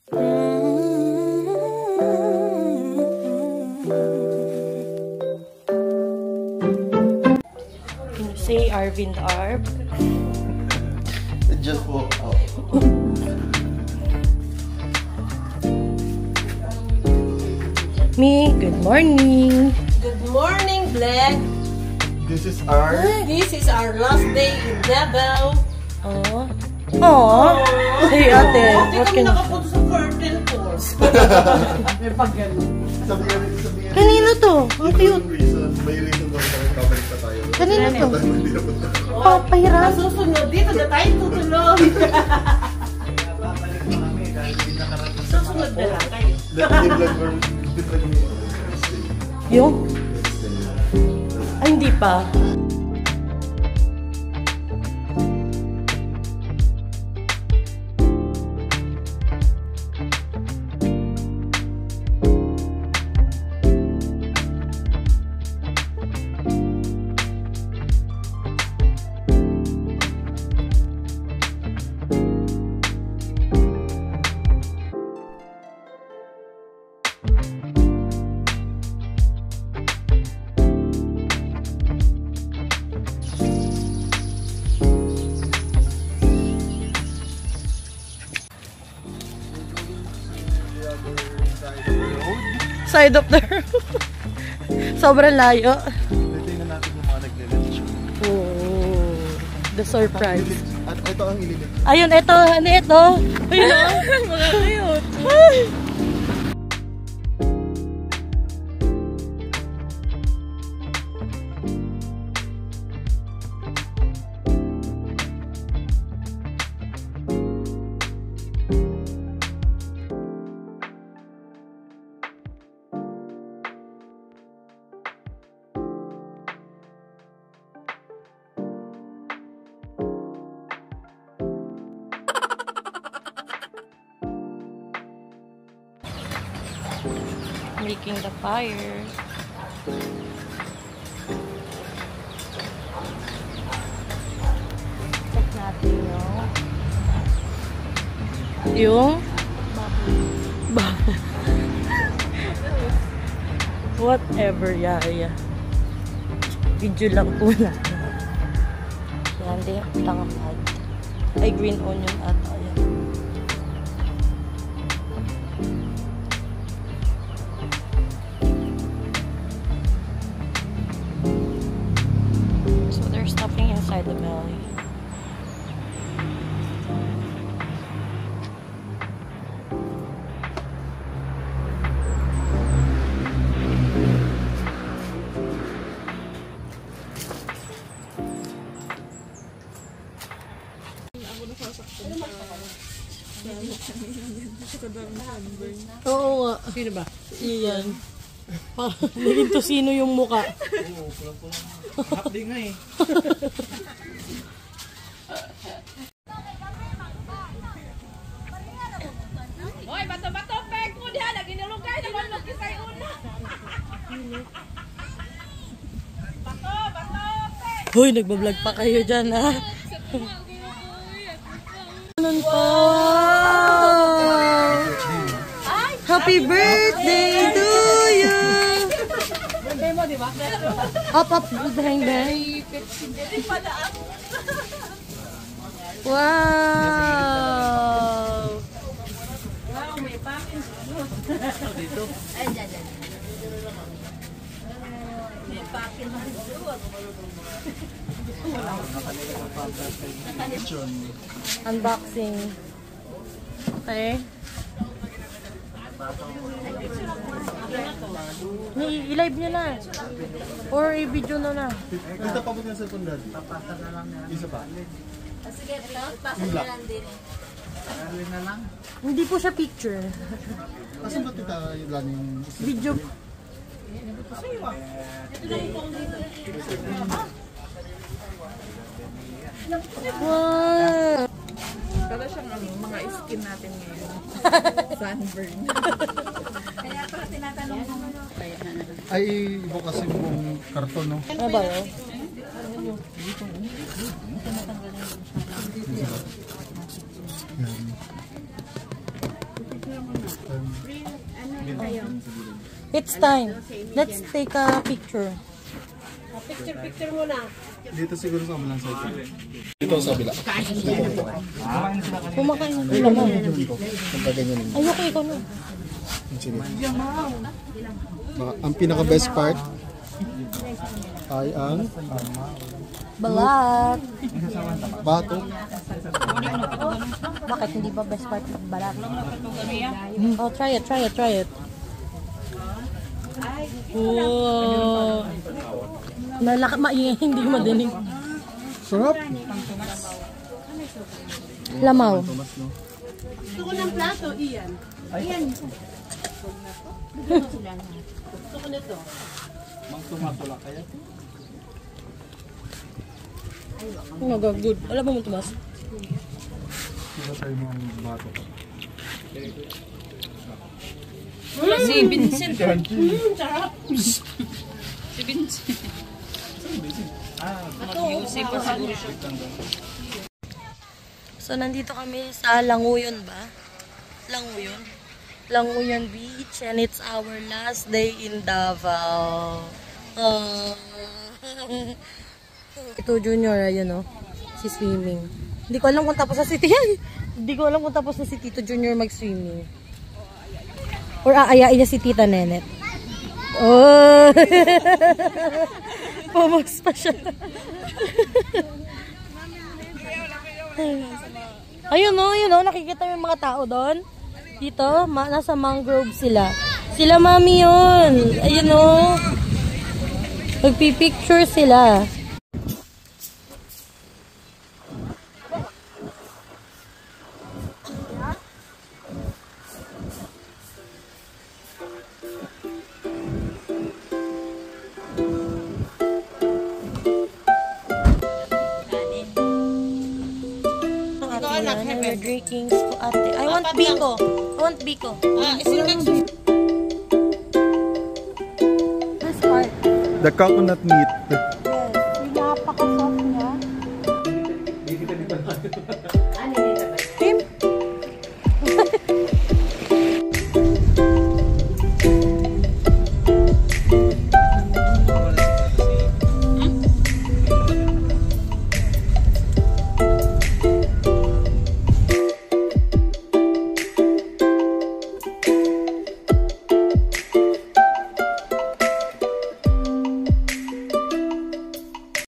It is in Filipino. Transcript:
Say Arvind Arb. It just walked out. Me, good morning. Good morning, Black. This is our... This is our last day in Davao. Oh. Oh. Hey, ate. What can... Nakapunta sa curtain course. May pag-gano'n. Kanino to? Ang cute. May reason daw sa kabalik pa tayo. Kanino to? Papahiram. Susunod dito na tayo tutulog. Susunod na lang kayo. Yung? Ay, hindi pa. Side of the road. Sobrang layo. Tingnan natin yung mga nagle-lunch. Oh, the surprise. At ito ang ililit. Ayun, ito. Ano ito? Ayun. Mga cute. Ay. Making the fire. Check natin yung whatever, yeah. Video lang po natin. Yan din, tangapad. Ay, green onion at ayan. Stuffing inside the belly. Oo nga. Sino ba? Iyan. Naging tosino yung muka. Oo, pulang-pulang. Hapdi nga eh. Hoy, bato-bato, peg mo diha. Naginulugay naman mo kisay una. Bato, peg. Hoy, nagbablog pa kayo dyan, ha? Ganun pa. Happy birthday to you! Birthday mo, di ba? Up, bang, bang. Wow! Wow, may pakin. Dito. Ay, dyan. May pakin. Unboxing. Okay. I-live nyo na. Or i-video na. Ito pa mo yung cellphone dad. Papasa na lang yan. Isa pa. Sige, ito. Pasa na lang din. Arlin na lang. Hindi po siya picture. Kasi ba't ito yung Video. Wow! Para siyang mga skin natin ngayon. Sunburn. Kaya pala tinatanong mo. Ay, iba kasi yung karton, no? Ano ba yun? It's time. Let's take a picture. Dito siguro sa kabilang side. Dito sa kabila. Kumakain ng laman. Kung ganyan. Ayoko, ikaw na. Sige. Ang pinaka best part ay ang Balat. bato. Bakit hindi ba best part ng balat? Oh, try it. Oh. Maingay, hindi madinig. Sarap. Lamaw. Gusto ko ng plato, Ian. Ian. Gusto ko nito. Oh, good. Alam mo Tomas? Dito tayo mga bato. Si Vincent. Sarap. Si Vincent. Mag-music pa siguro siya. So, nandito kami sa Languyon ba? Languyon Beach, and it's our last day in Davao. Ito Junior, ayun o. Si swimming. Hindi ko alam kung tapos na si Hindi ko alam kung tapos na si Tito Junior mag-swimming. Or aayain niya si Tita Nenet. Oh! Pumas pa siya. Ayun o, nakikita mo yung mga tao doon. Dito, nasa mangrove sila. Sila mami yun. Ayun o. Magpipicture sila. We're drinking ate. I want Biko. This part. The coconut meat. Yes. Yung napaka-soft niya. Ano